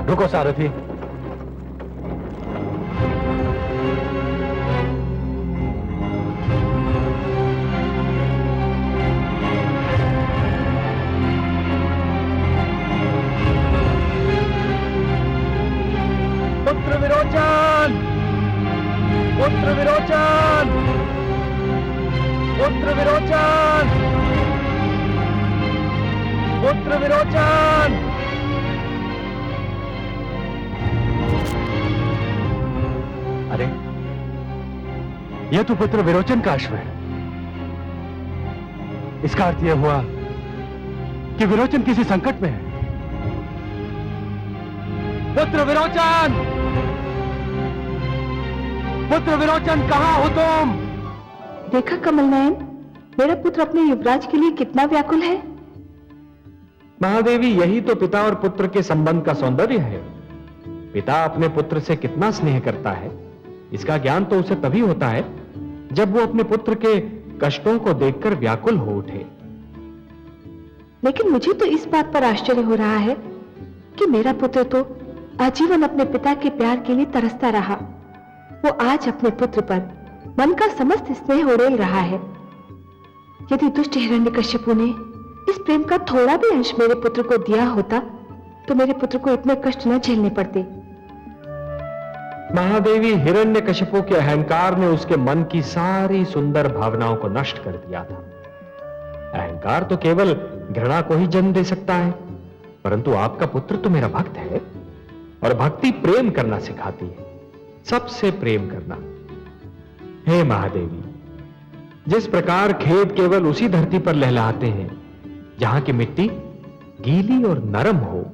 रुको सारथी। पुत्र विरोचन, पुत्र विरोचन, पुत्र विरोचन, पुत्र विरोचन। अरे, यह तो पुत्र विरोचन का अश्व है। इसका अर्थ यह हुआ कि विरोचन किसी संकट में है। पुत्र विरोचन, पुत्र विरोचन, कहां हो तुम? देखा कमल नयन, मेरा पुत्र अपने युवराज के लिए कितना व्याकुल है। महादेवी, यही तो पिता और पुत्र के संबंध का सौंदर्य है। पिता अपने पुत्र से कितना स्नेह करता है, इसका ज्ञान तो उसे तभी होता है जब वो अपने पुत्र के कष्टों को देखकर व्याकुल हो उठे। लेकिन मुझे तो इस बात पर आश्चर्य हो रहा है कि मेरा पुत्र तो आजीवन अपने पिता के प्यार के लिए तरसता रहा। वो आज अपने पुत्र पर मन का समस्त स्नेह उड़ेल रहा है। यदि दुष्ट हिरण्यकश्यपु ने इस प्रेम का थोड़ा भी अंश मेरे पुत्र को दिया होता तो मेरे पुत्र को इतने कष्ट न झेलने पड़ते। महादेवी, हिरण्यकश्यपु के अहंकार ने उसके मन की सारी सुंदर भावनाओं को नष्ट कर दिया था। अहंकार तो केवल घृणा को ही जन्म दे सकता है, परंतु आपका पुत्र तो मेरा भक्त है और भक्ति प्रेम करना सिखाती है, सबसे प्रेम करना। हे महादेवी, जिस प्रकार खेत केवल उसी धरती पर लहलहाते हैं जहां की मिट्टी गीली और नरम हो,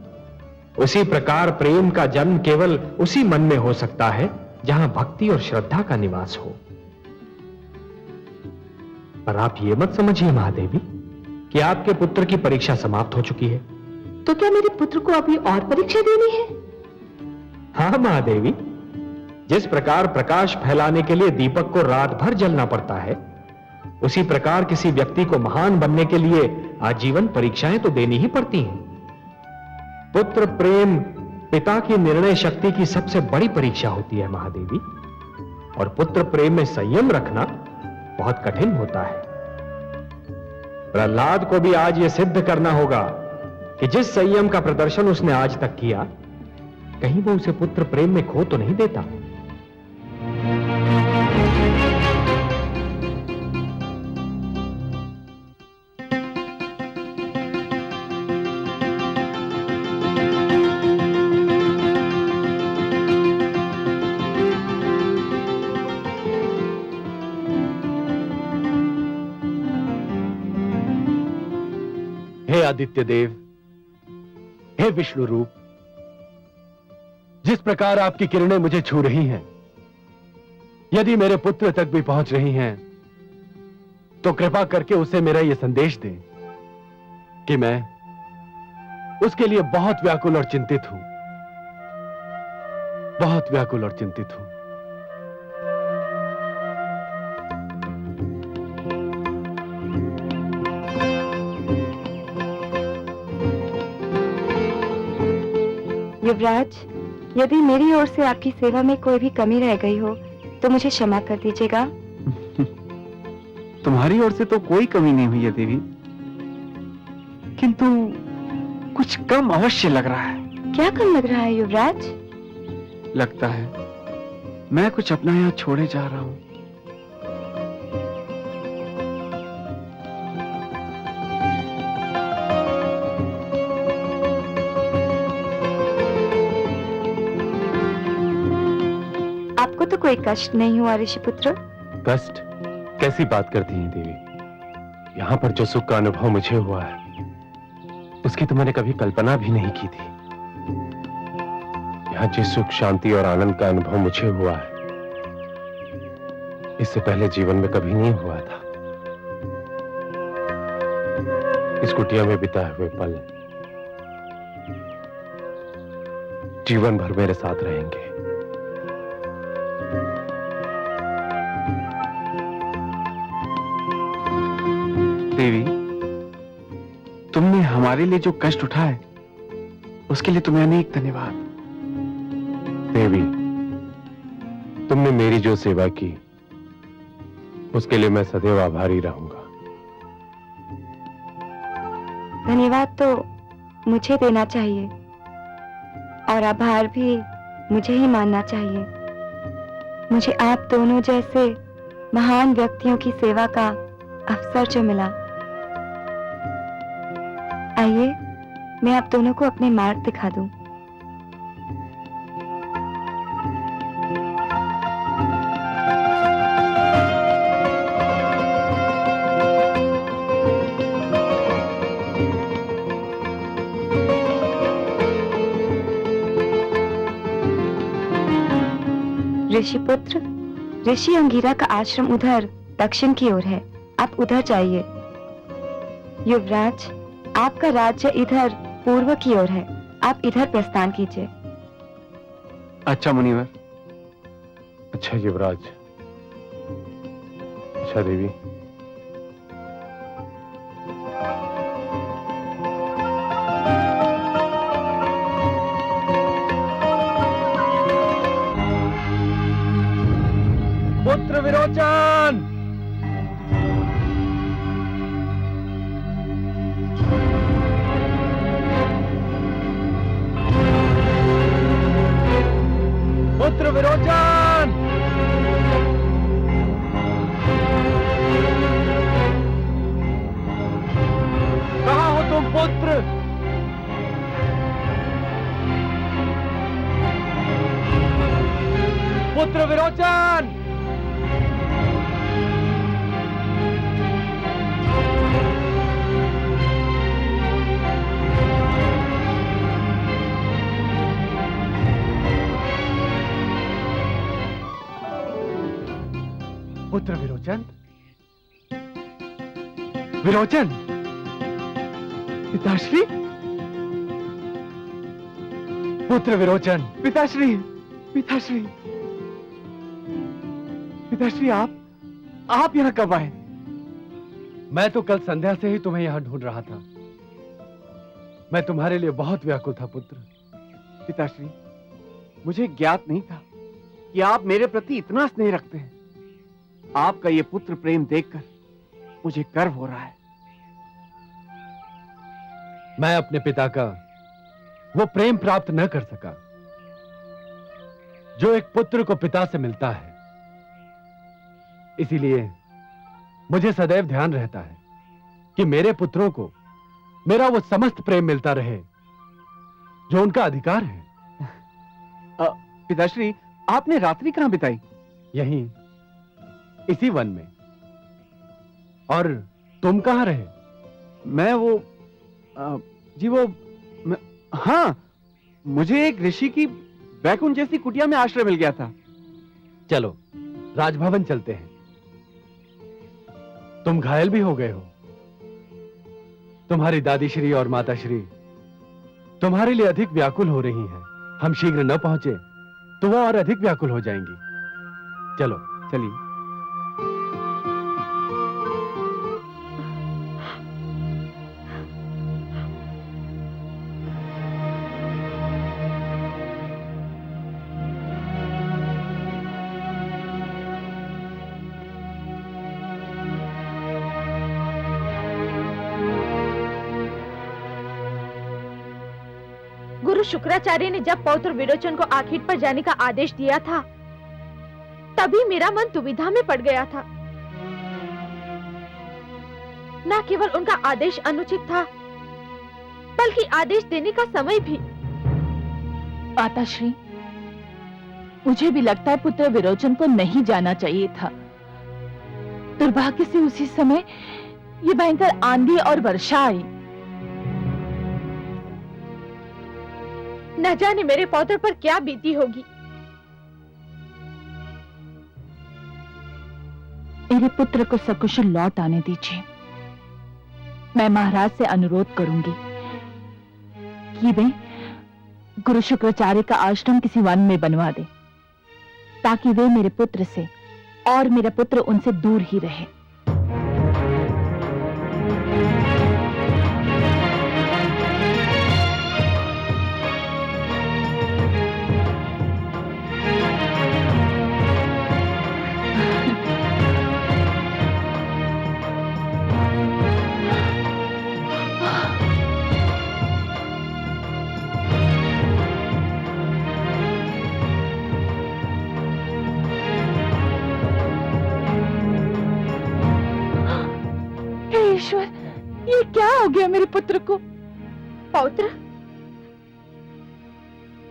उसी प्रकार प्रेम का जन्म केवल उसी मन में हो सकता है जहां भक्ति और श्रद्धा का निवास हो। पर आप ये मत समझिए महादेवी कि आपके पुत्र की परीक्षा समाप्त हो चुकी है। तो क्या मेरे पुत्र को अभी और परीक्षा देनी है? हाँ महादेवी, जिस प्रकार प्रकाश फैलाने के लिए दीपक को रात भर जलना पड़ता है, उसी प्रकार किसी व्यक्ति को महान बनने के लिए आजीवन परीक्षाएं तो देनी ही पड़ती हैं। पुत्र प्रेम पिता की निर्णय शक्ति की सबसे बड़ी परीक्षा होती है महादेवी, और पुत्र प्रेम में संयम रखना बहुत कठिन होता है। प्रहलाद को भी आज यह सिद्ध करना होगा कि जिस संयम का प्रदर्शन उसने आज तक किया, कहीं वो उसे पुत्र प्रेम में खो तो नहीं देता। हे आदित्य देव, हे विष्णु रूप, जिस प्रकार आपकी किरणें मुझे छू रही हैं, यदि मेरे पुत्र तक भी पहुंच रही हैं, तो कृपा करके उसे मेरा यह संदेश दें कि मैं उसके लिए बहुत व्याकुल और चिंतित हूं, बहुत व्याकुल और चिंतित हूं। युवराज, यदि मेरी ओर से आपकी सेवा में कोई भी कमी रह गई हो तो मुझे क्षमा कर दीजिएगा। तुम्हारी ओर से तो कोई कमी नहीं हुई है देवी, किंतु कुछ कम अवश्य लग रहा है। क्या कम लग रहा है युवराज? लगता है मैं कुछ अपना यहाँ छोड़े जा रहा हूं। आपको तो कोई कष्ट नहीं हुआ ऋषिपुत्र? कष्ट? कैसी बात करती हैं देवी? यहाँ पर जो सुख का अनुभव मुझे हुआ है, उसकी तो मैंने कभी कल्पना भी नहीं की थी। यहाँ जिस सुख, शांति और आनंद का अनुभव मुझे हुआ है, इससे पहले जीवन में कभी नहीं हुआ था। इस कुटिया में बिताए हुए पल जीवन भर मेरे साथ रहेंगे। देवी, तुमने हमारे लिए जो कष्ट उठाए उसके लिए तुम्हें अनेक धन्यवाद। देवी, तुमने मेरी जो सेवा की उसके लिए मैं सदैव आभारी रहूंगा। धन्यवाद तो मुझे देना चाहिए और आभार भी मुझे ही मानना चाहिए। मुझे आप दोनों जैसे महान व्यक्तियों की सेवा का अवसर जो मिला। आइए मैं आप दोनों को अपने मार्ग दिखा दूं। ऋषिपुत्र, ऋषि अंगिरा का आश्रम उधर दक्षिण की ओर है, आप उधर जाइए। युवराज, आपका राज्य इधर पूर्व की ओर है, आप इधर प्रस्थान कीजिए। अच्छा मुनिवर। अच्छा युवराज। अच्छा देवी। पुत्र विरोचन! पुत्र विरोचन! कहाँ हो तुम पुत्र? पुत्र विरोचन! पुत्र विरोचन? विरोचन! पिताश्री? पुत्र विरोचन! पिताश्री! पिताश्री! पिताश्री, आप यहाँ कब आए? मैं तो कल संध्या से ही तुम्हें यहाँ ढूंढ रहा था। मैं तुम्हारे लिए बहुत व्याकुल था पुत्र। पिताश्री, मुझे ज्ञात नहीं था कि आप मेरे प्रति इतना स्नेह रखते हैं। आपका ये पुत्र प्रेम देखकर मुझे गर्व हो रहा है। मैं अपने पिता का वो प्रेम प्राप्त न कर सका जो एक पुत्र को पिता से मिलता है। इसीलिए मुझे सदैव ध्यान रहता है कि मेरे पुत्रों को मेरा वो समस्त प्रेम मिलता रहे जो उनका अधिकार है। पिताश्री, आपने रात्रि कहां बिताई? यहीं, इसी वन में। और तुम कहां रहे? मैं हाँ, मुझे एक ऋषि की बैकुंठ जैसी कुटिया में आश्रय मिल गया था। चलो राजभवन चलते हैं। तुम घायल भी हो गए हो। तुम्हारी दादी श्री और माता श्री तुम्हारे लिए अधिक व्याकुल हो रही हैं। हम शीघ्र न पहुंचे तो वो और अधिक व्याकुल हो जाएंगी। चलो चलिए। गुरु शुक्राचार्य ने जब पौत्र विरोचन को आखिट पर जाने का आदेश दिया था, तभी मेरा मन दुविधा में पड़ गया था। न केवल उनका आदेश अनुचित था, बल्कि आदेश देने का समय भी। माताश्री, मुझे भी लगता है पुत्र विरोचन को नहीं जाना चाहिए था। दुर्भाग्य से उसी समय ये भयंकर आंधी और वर्षा आई। न जाने मेरे पौत्र पर क्या बीती होगी। मेरे पुत्र को सकुशल लौट आने दीजिए। मैं महाराज से अनुरोध करूंगी कि वे गुरु शुक्राचार्य का आश्रम किसी वन में बनवा दे, ताकि वे मेरे पुत्र से और मेरा पुत्र उनसे दूर ही रहे। हो गया मेरे पुत्र को? पौत्र,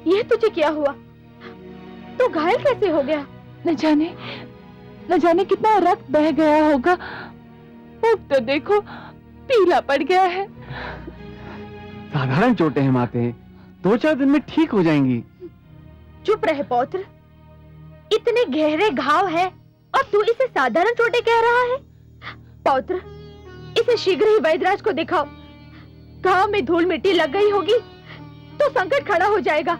यह तुझे क्या हुआ? तू घायल कैसे हो गया? न जाने कितना रक्त बह गया होगा। अब तो देखो पीला पड़ गया है। साधारण चोटें हैं माते, 2-4 दिन में ठीक हो जाएंगी। चुप रहे पौत्र, इतने गहरे घाव है और तू इसे साधारण चोटें कह रहा है? पौत्र, इसे शीघ्र ही वैद्यराज को दिखाओ। घाव में धूल मिट्टी लग गई होगी तो संकट खड़ा हो जाएगा।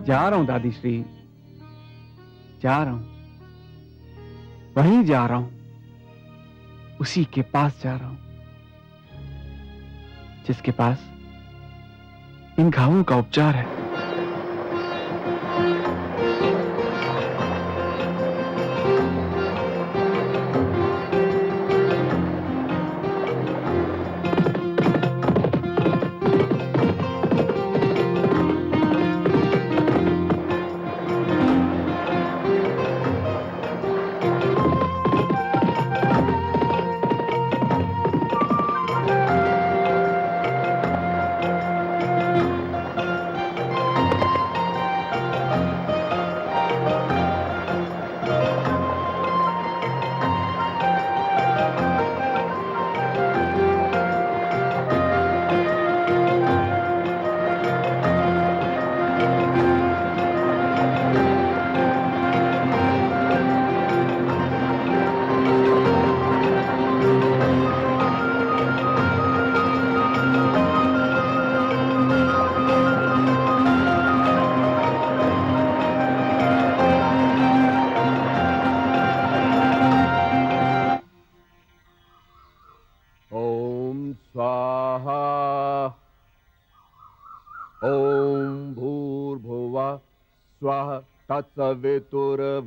जा रहा हूं दादी श्री, जा रहा हूं, वहीं जा रहा हूं, उसी के पास जा रहा हूं जिसके पास इन घावों का उपचार है। तत्सवितुर्वरेण्यं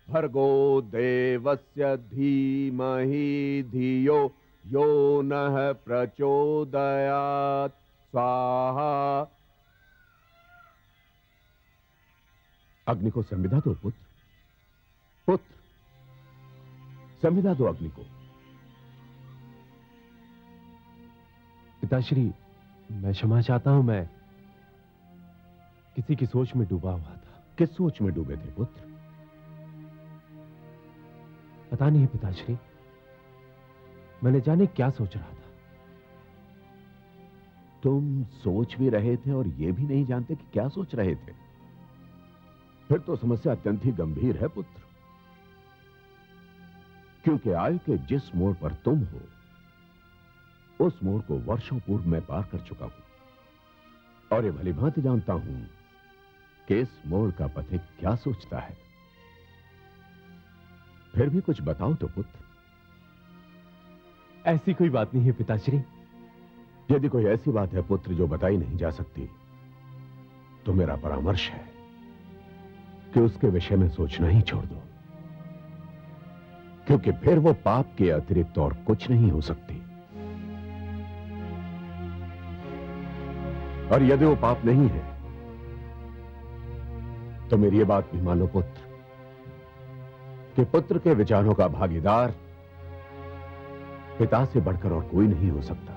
भर्गो देवस्य धीमहि धियो यो नः प्रचोदयात्। स्वाहा। अग्नि को संविदा दो पुत्र, पुत्र संविदा दो अग्नि को। पिताश्री, मैं क्षमा चाहता हूं, मैं किसी की सोच में डूबा हुआ था। किस सोच में डूबे थे पुत्र? पता नहीं पिताश्री, मैंने जाने क्या सोच रहा था। तुम सोच भी रहे थे और यह भी नहीं जानते कि क्या सोच रहे थे? फिर तो समस्या अत्यंत ही गंभीर है पुत्र, क्योंकि आयु के जिस मोड़ पर तुम हो उस मोड़ को वर्षों पूर्व मैं पार कर चुका हूं और ये भली भांति जानता हूं कि इस मोड़ का पथिक क्या सोचता है। फिर भी कुछ बताओ तो पुत्र। ऐसी कोई बात नहीं है पिताश्री। यदि कोई ऐसी बात है पुत्र जो बताई नहीं जा सकती, तो मेरा परामर्श है कि उसके विषय में सोचना ही छोड़ दो, क्योंकि फिर वो पाप के अतिरिक्त और कुछ नहीं हो सकती। और यदि वो पाप नहीं है तो मेरी ये बात भी मानो पुत्र कि पुत्र के विचारों का भागीदार पिता से बढ़कर और कोई नहीं हो सकता।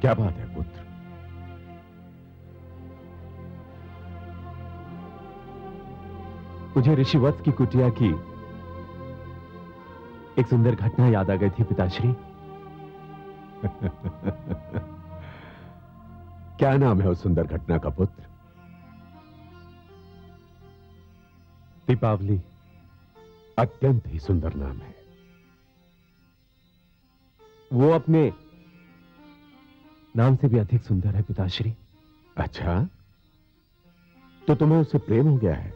क्या बात है पुत्र? मुझे ऋषिवत्स की कुटिया की एक सुंदर घटना याद आ गई थी पिताश्री। क्या नाम है उस सुंदर घटना का पुत्र? दीपावली। अत्यंत ही सुंदर नाम है। वो अपने नाम से भी अधिक सुंदर है पिताश्री। अच्छा, तो तुम्हें उससे प्रेम हो गया है?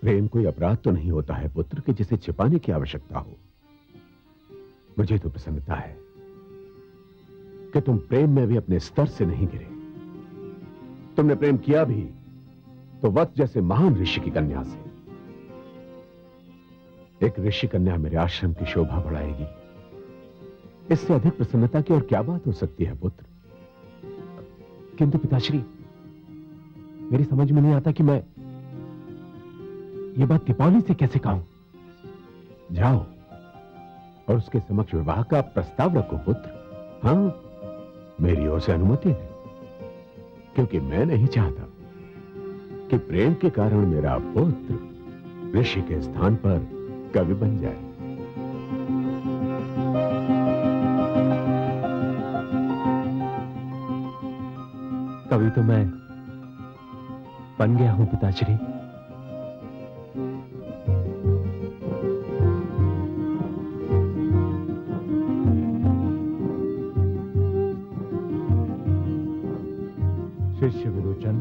प्रेम कोई अपराध तो नहीं होता है पुत्र कि जिसे छिपाने की आवश्यकता हो। मुझे तो प्रसन्नता है कि तुम प्रेम में भी अपने स्तर से नहीं गिरे। तुमने प्रेम किया भी तो वत्स जैसे महान ऋषि की कन्या से। एक ऋषि कन्या मेरे आश्रम की शोभा बढ़ाएगी। इससे अधिक प्रसन्नता की और क्या बात हो सकती है पुत्र? किंतु पिताश्री, मेरी समझ में नहीं आता कि मैं ये बात दीपावली से कैसे कहूं? जाओ और उसके समक्ष विवाह का प्रस्ताव रखो पुत्र। हाँ, मेरी ओर से अनुमति है, क्योंकि मैं नहीं चाहता कि प्रेम के कारण मेरा पुत्र ऋषि के स्थान पर कवि बन जाए। कवि तो मैं बन गया हूं पिताश्री। शिष्य विरोचन,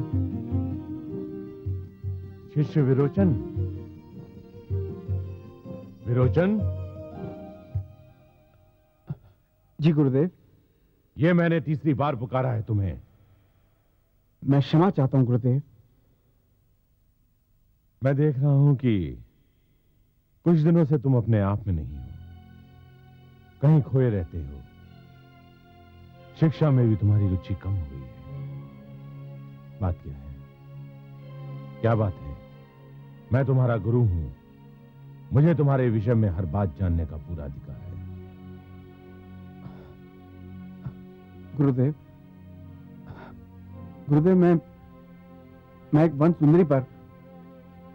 शिष्य विरोचन, विरोचन। जी गुरुदेव। ये मैंने तीसरी बार पुकारा है तुम्हें। मैं क्षमा चाहता हूं गुरुदेव। मैं देख रहा हूं कि कुछ दिनों से तुम अपने आप में नहीं हो, कहीं खोए रहते हो। शिक्षा में भी तुम्हारी रुचि कम हो गई है। बात क्या है? क्या बात है? मैं तुम्हारा गुरु हूं, मुझे तुम्हारे विषय में हर बात जानने का पूरा अधिकार है। गुरुदेव, गुरुदेव मैं एक वन सुंदरी पर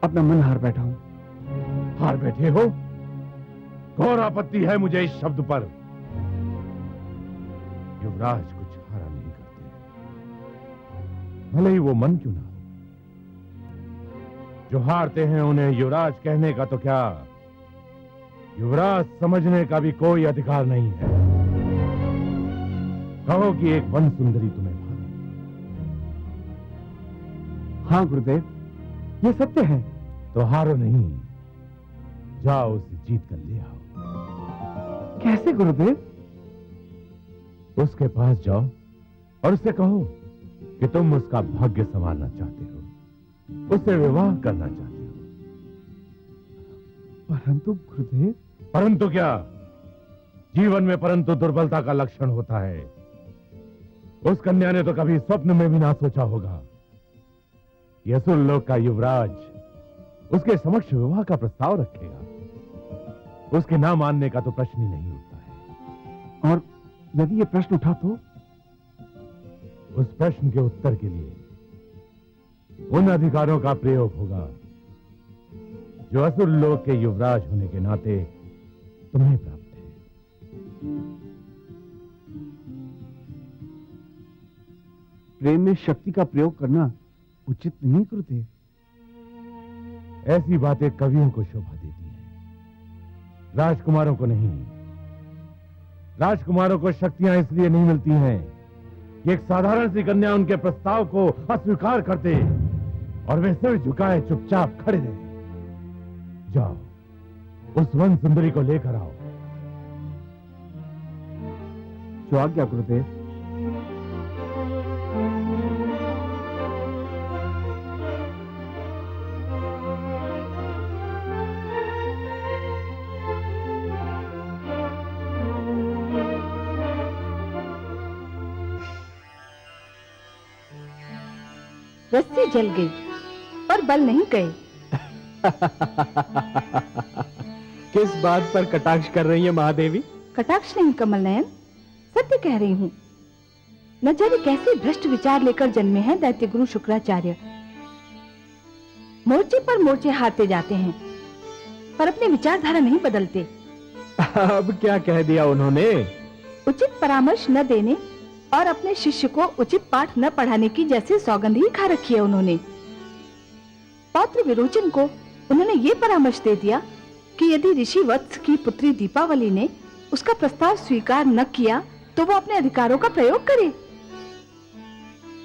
अपना मन हार बैठा हूं। हार बैठे हो? घोर आपत्ति है मुझे इस शब्द पर। युवराज कुछ हारा नहीं करते, भले ही वो मन क्यों ना हो। जो हारते हैं उन्हें युवराज कहने का तो क्या, युवराज समझने का भी कोई अधिकार नहीं है। कहो कि एक वन सुंदरी तुम्हें भावे। हाँ गुरुदेव, ये सत्य है। तो हारो नहीं, जाओ उसे जीत कर ले आओ। कैसे गुरुदेव? उसके पास जाओ और उससे कहो कि तुम उसका भाग्य संवारना चाहते हो, उससे विवाह करना चाहते हो। परंतु गुरुदेव। परंतु क्या? जीवन में परंतु दुर्बलता का लक्षण होता है। उस कन्या ने तो कभी स्वप्न में भी ना सोचा होगा कि असुर लोक का युवराज उसके समक्ष विवाह का प्रस्ताव रखेगा। उसके ना मानने का तो प्रश्न ही नहीं उठता है। और यदि ये प्रश्न उठा तो? उस प्रश्न के उत्तर के लिए उन अधिकारों का प्रयोग होगा जो असुर लोक के युवराज होने के नाते तुम्हें प्राप्त है। प्रेम में शक्ति का प्रयोग करना उचित नहीं गुरुदेव। ऐसी बातें कवियों को शोभा देती हैं, राजकुमारों को नहीं। राजकुमारों को शक्तियां इसलिए नहीं मिलती हैं कि एक साधारण सी कन्या उनके प्रस्ताव को अस्वीकार कर दे और वे सिर झुकाए चुपचाप खड़े रहे। जाओ उस वन सुंदरी को लेकर आओ। जो आज्ञा गुरुदेव। रस्सी जल गई पर बल नहीं गए। किस बात पर कटाक्ष कर रही है महादेवी? कटाक्ष नहीं कमल नयन, सत्य कह रही हूँ। न जाने कैसे भ्रष्ट विचार लेकर जन्मे हैं दैत्य गुरु शुक्राचार्य। मोर्चे पर मोर्चे हारते जाते हैं पर अपनी विचारधारा नहीं बदलते। अब क्या कह दिया उन्होंने? उचित परामर्श न देने और अपने शिष्य को उचित पाठ न पढ़ाने की जैसे सौगंध ही खा रखी है उन्होंने। पौत्र विरोचन को उन्होंने ये परामर्श दे दिया कि यदि ऋषि वत्स की पुत्री दीपावली ने उसका प्रस्ताव स्वीकार न किया तो वो अपने अधिकारों का प्रयोग करे।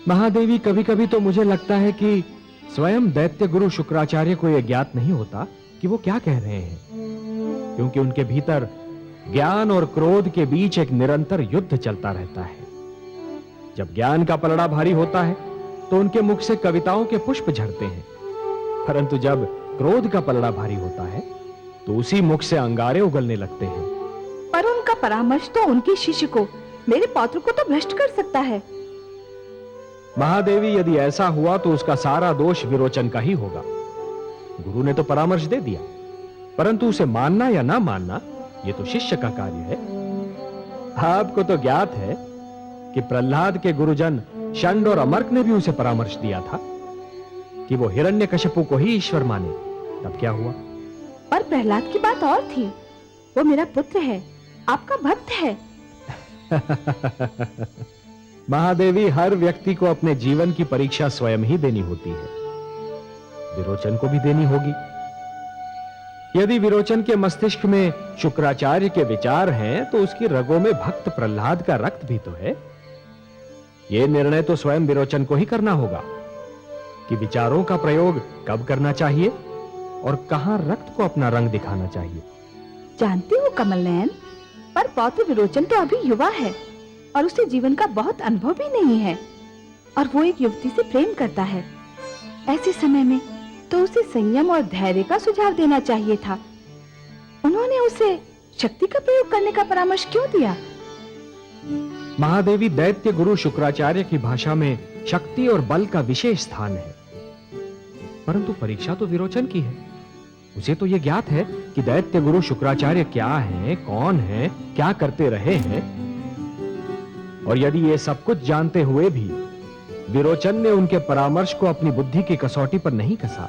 महादेवी, कभी कभी तो मुझे लगता है कि स्वयं दैत्य गुरु शुक्राचार्य को यह ज्ञात नहीं होता कि वो क्या कह रहे हैं, क्योंकि उनके भीतर ज्ञान और क्रोध के बीच एक निरंतर युद्ध चलता रहता है। जब ज्ञान का पलड़ा भारी होता है तो उनके मुख से कविताओं के पुष्प झड़ते हैं, परंतु जब क्रोध का पलड़ा भारी होता है तो उसी मुख से अंगारे उगलने लगते हैं। पर उनका परामर्श तो उनके शिष्य को, मेरे पौत्र को तो भ्रष्ट कर सकता है। महादेवी, यदि ऐसा हुआ तो उसका सारा दोष विरोचन का ही होगा। गुरु ने तो परामर्श दे दिया, परंतु उसे मानना या ना मानना यह तो शिष्य का कार्य है। आपको तो ज्ञात है कि प्रहलाद के गुरुजन शंड और अमर्क ने भी उसे परामर्श दिया था कि वो हिरण्यकशिपु को ही ईश्वर माने। तब क्या हुआ? और प्रहलाद की बात और थी। वो मेरा पुत्र है, आपका भक्त है। महादेवी, हर व्यक्ति को अपने जीवन की परीक्षा स्वयं ही देनी होती है। विरोचन को भी देनी होगी। यदि विरोचन के मस्तिष्क में शुक्राचार्य के विचार हैं, तो उसकी रगों में भक्त प्रहलाद का रक्त भी तो है। यह निर्णय तो स्वयं विरोचन को ही करना होगा कि विचारों का प्रयोग कब करना चाहिए और कहां रक्त को अपना रंग दिखाना चाहिए। जानती हूँ कमल नयन, पर पौत्र विरोचन तो अभी युवा है और उसे जीवन का बहुत अनुभव भी नहीं है, और वो एक युवती से प्रेम करता है। ऐसे समय में तो उसे संयम और धैर्य का सुझाव देना चाहिए था। उन्होंने उसे शक्ति का प्रयोग करने का परामर्श क्यों दिया? महादेवी, दैत्य गुरु शुक्राचार्य की भाषा में शक्ति और बल का विशेष स्थान है, परंतु परीक्षा तो विरोचन की है। उसे तो यह ज्ञात है कि दैत्य गुरु शुक्राचार्य क्या हैं, कौन हैं, क्या करते रहे हैं, और यदि ये सब कुछ जानते हुए भी विरोचन ने उनके परामर्श को अपनी बुद्धि की कसौटी पर नहीं कसा,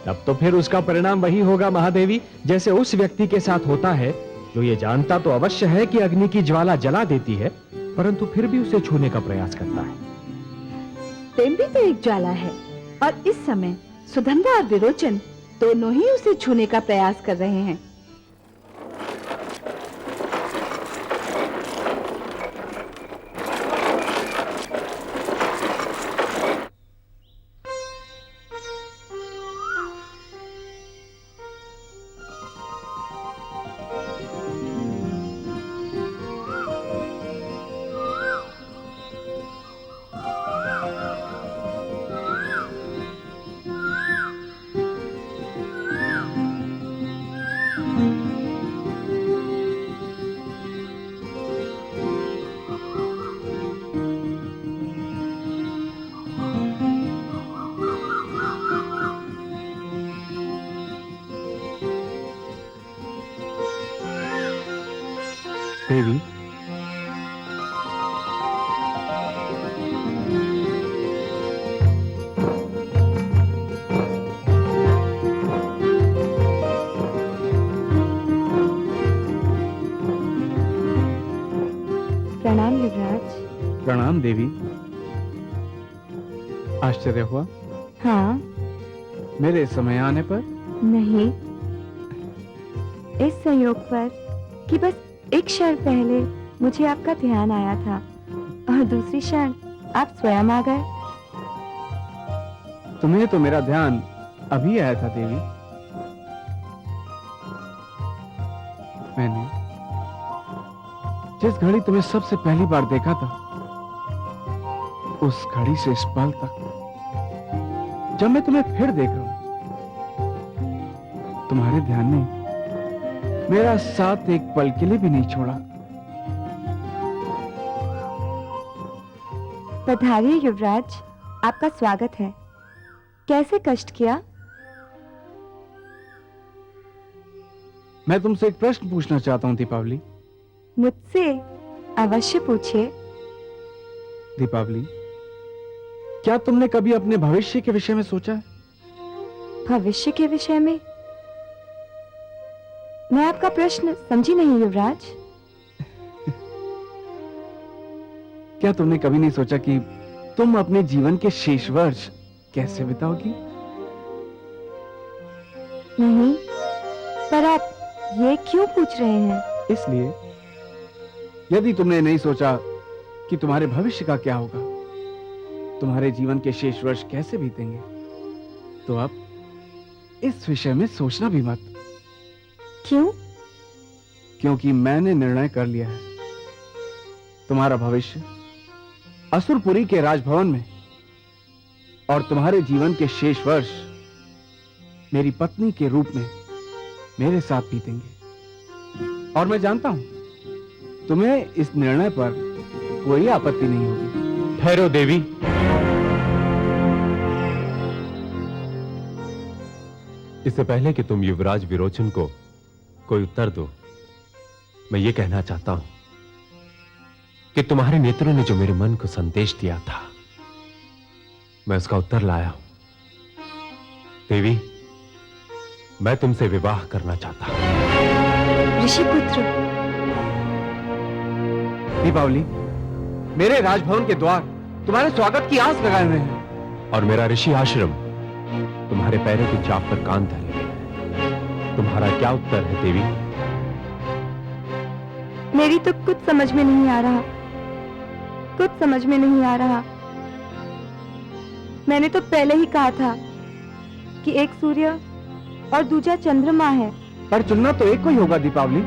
तब तो फिर उसका परिणाम वही होगा महादेवी, जैसे उस व्यक्ति के साथ होता है जो ये जानता तो अवश्य है कि अग्नि की ज्वाला जला देती है, परंतु फिर भी उसे छूने का प्रयास करता है। प्रेम भी तो एक ज्वाला है, और इस समय सुधन्वा और विरोचन दोनों ही उसे छूने का प्रयास कर रहे हैं। देवी, प्रणाम युवराज। प्रणाम देवी। आश्चर्य हुआ हाँ? मेरे समय आने पर? नहीं, इस संयोग पर कि बस एक क्षण पहले मुझे आपका ध्यान आया था और दूसरी क्षण आप स्वयं आ गए। तुम्हें तो मेरा ध्यान अभी आया था देवी। मैंने जिस घड़ी तुम्हें सबसे पहली बार देखा था, उस घड़ी से इस पल तक जब मैं तुम्हें फिर देख रहा हूं, तुम्हारे ध्यान ने मेरा साथ एक पल के लिए भी नहीं छोड़ा। पधारिए युवराज, आपका स्वागत है। कैसे कष्ट किया? मैं तुमसे एक प्रश्न पूछना चाहता हूं दीपावली। मुझसे? अवश्य पूछिए। दीपावली, क्या तुमने कभी अपने भविष्य के विषय में सोचा है? भविष्य के विषय में? मैं आपका प्रश्न समझी नहीं युवराज। क्या तुमने कभी नहीं सोचा कि तुम अपने जीवन के शेष वर्ष कैसे बिताओगी? नहीं, पर आप ये क्यों पूछ रहे हैं? इसलिए, यदि तुमने नहीं सोचा कि तुम्हारे भविष्य का क्या होगा, तुम्हारे जीवन के शेष वर्ष कैसे बीतेंगे, तो अब इस विषय में सोचना भी मत। क्यों? क्योंकि मैंने निर्णय कर लिया है। तुम्हारा भविष्य असुरपुरी के राजभवन में और तुम्हारे जीवन के शेष वर्ष मेरी पत्नी के रूप में मेरे साथ बीतेंगे। और मैं जानता हूं तुम्हें इस निर्णय पर कोई आपत्ति नहीं होगी। ठहरो देवी। इससे पहले कि तुम युवराज विरोचन को कोई उत्तर दो, मैं ये कहना चाहता हूं कि तुम्हारे नेत्रों ने जो मेरे मन को संदेश दिया था, मैं उसका उत्तर लाया हूं। देवी, मैं तुमसे विवाह करना चाहता हूं। ऋषिपुत्र, दीपावली, मेरे राजभवन के द्वार तुम्हारे स्वागत की आस लगाए हुए हैं। और मेरा ऋषि आश्रम तुम्हारे पैरों की चाप पर कान धरे हुए है। तुम्हारा क्या उत्तर है देवी? मेरी तो कुछ समझ में नहीं आ रहा, कुछ समझ में नहीं आ रहा। मैंने तो पहले ही कहा था कि एक सूर्य और दूसरा चंद्रमा है। पर चुनना तो एक को ही होगा दीपावली,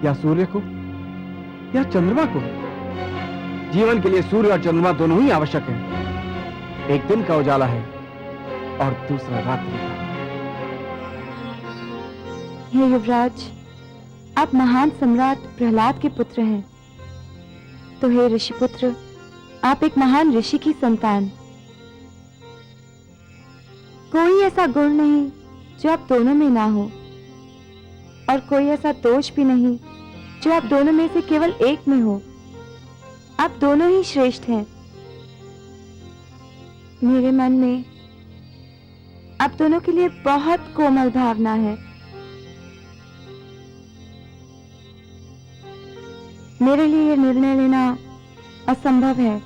या सूर्य को या चंद्रमा को। जीवन के लिए सूर्य और चंद्रमा दोनों ही आवश्यक है। एक दिन का उजाला है और दूसरा रात्रि का। हे युवराज, आप महान सम्राट प्रहलाद के पुत्र हैं, तो हे ऋषिपुत्र, आप एक महान ऋषि की संतान। कोई ऐसा गुण नहीं जो आप दोनों में ना हो, और कोई ऐसा दोष भी नहीं जो आप दोनों में से केवल एक में हो। आप दोनों ही श्रेष्ठ हैं। मेरे मन में आप दोनों के लिए बहुत कोमल भावना है। मेरे लिए यह निर्णय लेना असंभव है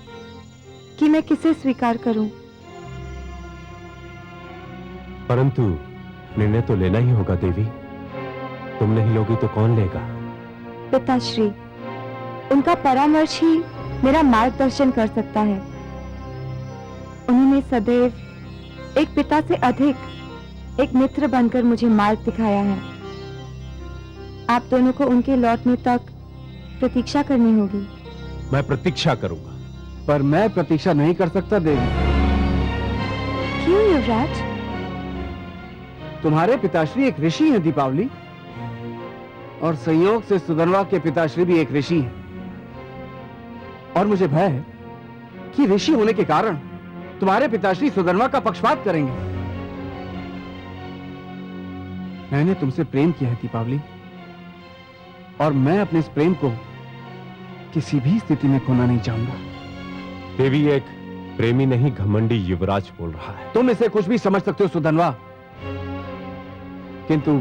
कि मैं किसे स्वीकार करूं। परंतु निर्णय तो लेना ही होगा देवी। तुम नहीं लोगी तो कौन लेगा? पिताश्री, उनका परामर्श ही मेरा मार्गदर्शन कर सकता है। उन्होंने सदैव एक पिता से अधिक एक मित्र बनकर मुझे मार्ग दिखाया है। आप दोनों को उनके लौटने तक प्रतीक्षा करनी होगी। मैं प्रतीक्षा करूंगा। पर मैं प्रतीक्षा नहीं कर सकता देवी। क्यों युवराज? तुम्हारे पिताश्री एक ऋषि हैं दीपावली, और संयोग से सुधनवा के पिताश्री भी एक ऋषि हैं। और मुझे भय है कि ऋषि होने के कारण तुम्हारे पिताश्री सुधनवा का पक्षपात करेंगे। मैंने तुमसे प्रेम किया है दीपावली, और मैं अपने इस प्रेम को किसी भी स्थिति में खोना नहीं चाहूंगा। देवी, एक प्रेमी नहीं घमंडी युवराज बोल रहा है। तुम इसे कुछ भी समझ सकते हो सुधनवा, किंतु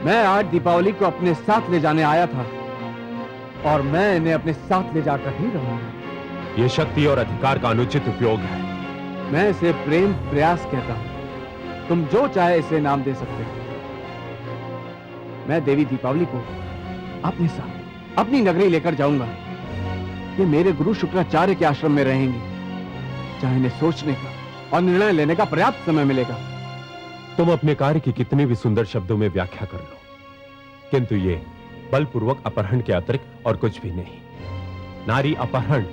मैं आज दीपावली को अपने साथ ले जाने आया था, और मैं इन्हें अपने साथ ले जाकर ही रहूंगा। यह शक्ति और अधिकार का अनुचित उपयोग है। मैं इसे प्रेम प्रयास कहता हूं। तुम जो चाहे इसे नाम दे सकते हो। मैं देवी दीपावली को अपने साथ अपनी नगरी लेकर जाऊंगा। ये मेरे गुरु शुक्राचार्य के आश्रम में रहेंगे, जहां इन्हें सोचने का और निर्णय लेने का पर्याप्त समय मिलेगा। तुम अपने कार्य की कितने भी सुंदर शब्दों में व्याख्या कर लो, किंतु ये बलपूर्वक अपहरण के अतिरिक्त और कुछ भी नहीं। नारी अपहरण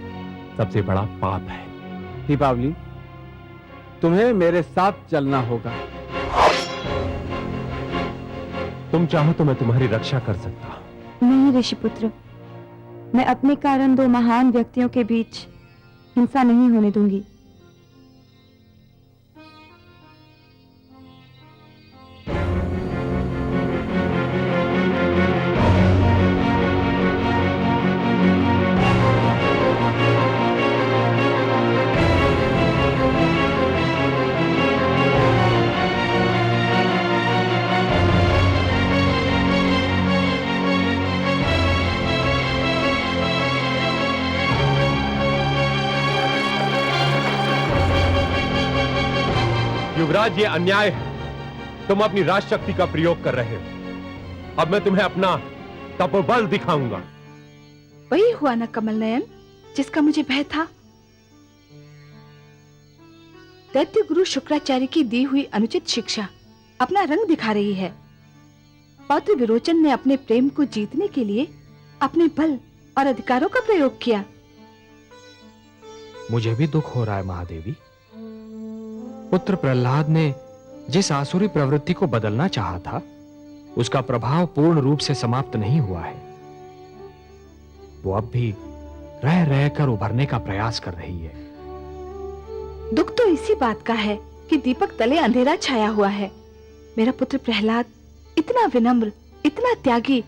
सबसे बड़ा पाप है। दीपावली, तुम्हें मेरे साथ चलना होगा। तुम चाहो तो मैं तुम्हारी रक्षा कर सकता हूं। नहीं ऋषिपुत्र, मैं अपने कारण दो महान व्यक्तियों के बीच हिंसा नहीं होने दूंगी। युवराज, ये अन्याय है। तुम अपनी राजशक्ति का प्रयोग कर रहे हो। अब मैं तुम्हें अपना तपोबल दिखाऊंगा। वही हुआ ना कमल नयन, जिसका मुझे भय था। दैत्य गुरु शुक्राचार्य की दी हुई अनुचित शिक्षा अपना रंग दिखा रही है। पौत्र विरोचन ने अपने प्रेम को जीतने के लिए अपने बल और अधिकारों का प्रयोग किया। मुझे भी दुख हो रहा है महादेवी। पुत्र प्रहलाद ने जिस आसुरी प्रवृत्ति को बदलना चाहा था, उसका प्रभाव पूर्ण रूप से समाप्त नहीं हुआ है। वो अब भी रह रहकर उभरने का प्रयास कर रही है। दुख तो इसी बात का है कि दीपक तले अंधेरा छाया हुआ है। मेरा पुत्र प्रहलाद इतना विनम्र, इतना त्यागी,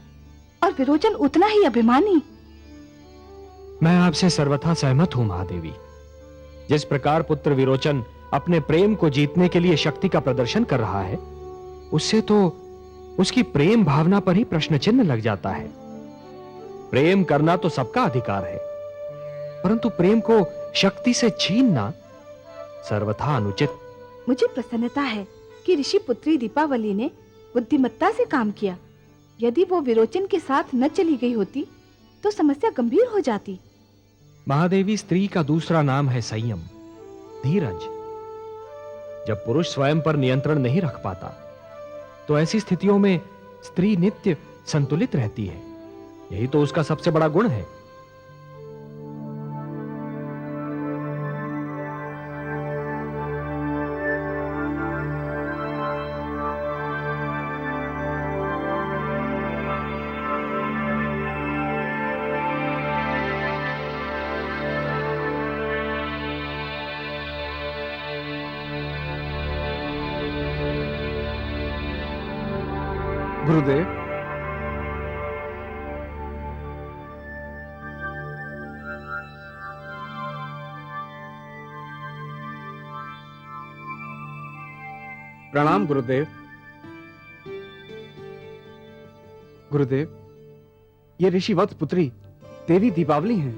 और विरोचन उतना ही अभिमानी। मैं आपसे सर्वथा सहमत हूं महादेवी। जिस प्रकार पुत्र विरोचन अपने प्रेम को जीतने के लिए शक्ति का प्रदर्शन कर रहा है, उससे तो उसकी प्रेम भावना पर ही प्रश्न चिन्ह लग जाता है। प्रेम करना तो सबका अधिकार है, परंतु प्रेम को शक्ति से छीनना सर्वथा अनुचित। मुझे प्रसन्नता है कि ऋषि पुत्री दीपावली ने बुद्धिमत्ता से काम किया। यदि वो विरोचन के साथ न चली गई होती तो समस्या गंभीर हो जाती। महादेवी, स्त्री का दूसरा नाम है संयम, धीरज। जब पुरुष स्वयं पर नियंत्रण नहीं रख पाता तो ऐसी स्थितियों में स्त्री नित्य संतुलित रहती है। यही तो उसका सबसे बड़ा गुण है। गुरुदेव, प्रणाम गुरुदेव। गुरुदेव, ये ऋषि वत्स पुत्री देवी दीपावली हैं।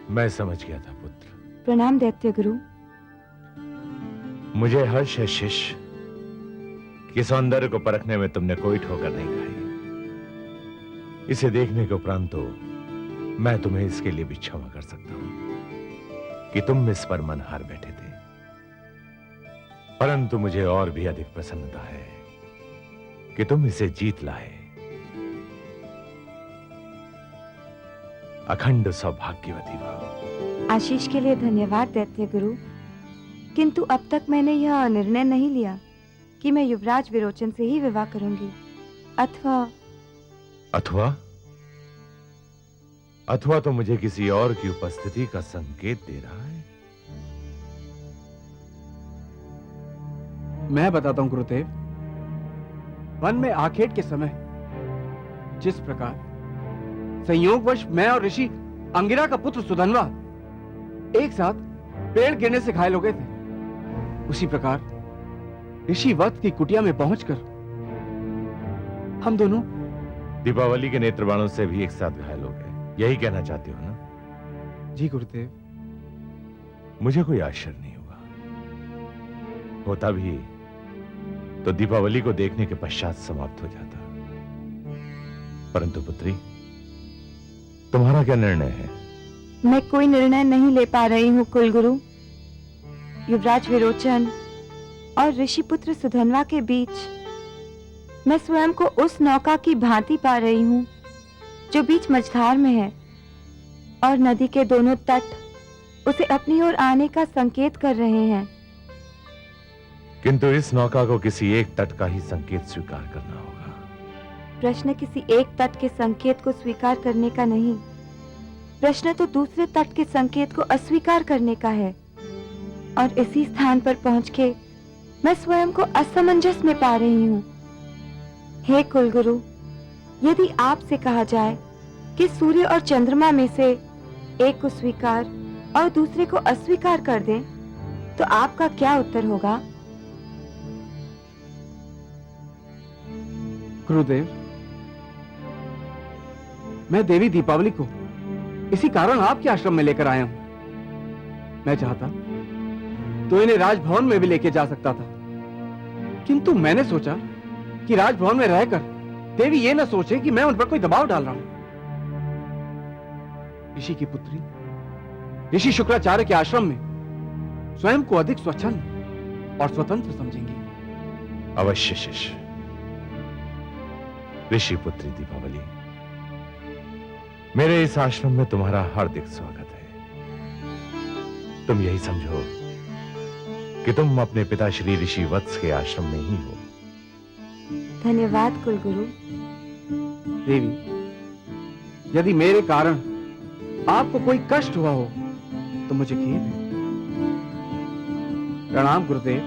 मैं समझ गया था पुत्र। प्रणाम दैत्य गुरु। मुझे हर्ष है शिष्य कि सौंदर्य को परखने में तुमने कोई ठोकर नहीं खाई। इसे देखने के उपरांत तो मैं तुम्हें इसके लिए भी क्षमा कर सकता हूं कि तुम इस पर मन हार बैठे थे। परंतु मुझे और भी अधिक प्रसन्नता है कि तुम इसे जीत लाए। अखंड सौभाग्यवती भव। आशीष के लिए धन्यवाद दैत्य गुरु, किंतु अब तक मैंने यह निर्णय नहीं लिया कि मैं युवराज विरोचन से ही विवाह करूंगी, अथवा अथवा तो मुझे किसी और की उपस्थिति का संकेत दे रहा है। मैं बताता हूं गुरुदेव। वन में आखेट के समय जिस प्रकार संयोगवश मैं और ऋषि अंगिरा का पुत्र सुधनवा एक साथ पेड़ गिरने से घायल हो गए थे, उसी प्रकार ऋषि वत्स की कुटिया में पहुंचकर हम दोनों दीपावली के नेत्रबाणों से भी एक साथ घायल हो गए। यही कहना चाहते हो ना? जी गुरुदेव। मुझे कोई आश्चर्य नहीं हुआ। होता भी तो दीपावली को देखने के पश्चात समाप्त हो जाता। परंतु पुत्री, तुम्हारा क्या निर्णय है? मैं कोई निर्णय नहीं ले पा रही हूँ कुलगुरु। युवराज विरोचन और ऋषिपुत्र सुधनवा के बीच मैं स्वयं को उस नौका की भांति पा रही हूँ जो बीच मझधार में है, और नदी के दोनों तट उसे अपनी ओर आने का संकेत कर रहे हैं। किंतु इस नौका को किसी एक तट का ही संकेत स्वीकार करना होगा। प्रश्न किसी एक तट के संकेत को स्वीकार करने का नहीं, प्रश्न तो दूसरे तट के संकेत को अस्वीकार करने का है। और इसी स्थान पर पहुंच के मैं स्वयं को असमंजस में पा रही हूँ। हे कुलगुरु, यदि आपसे कहा जाए कि सूर्य और चंद्रमा में से एक को स्वीकार और दूसरे को अस्वीकार कर दें, तो आपका क्या उत्तर होगा? गुरुदेव, मैं देवी दीपावली को इसी कारण आपके आश्रम में लेकर आया हूं। मैं चाहता तो इन्हें राजभवन में भी लेके जा सकता था, किंतु मैंने सोचा कि राजभवन में रहकर देवी ये न सोचे कि मैं उन पर कोई दबाव डाल रहा हूं। ऋषि की पुत्री ऋषि शुक्राचार्य के आश्रम में स्वयं को अधिक स्वच्छंद और स्वतंत्र समझेंगी। अवश्य शिष्य। ऋषि पुत्री दीपावली, मेरे इस आश्रम में तुम्हारा हार्दिक स्वागत है। तुम यही समझो कि तुम अपने पिता श्री ऋषि वत्स के आश्रम में ही हो। धन्यवाद कुलगुरु। देवी, यदि मेरे कारण आपको कोई कष्ट हुआ हो तो मुझे खेद है। प्रणाम गुरुदेव।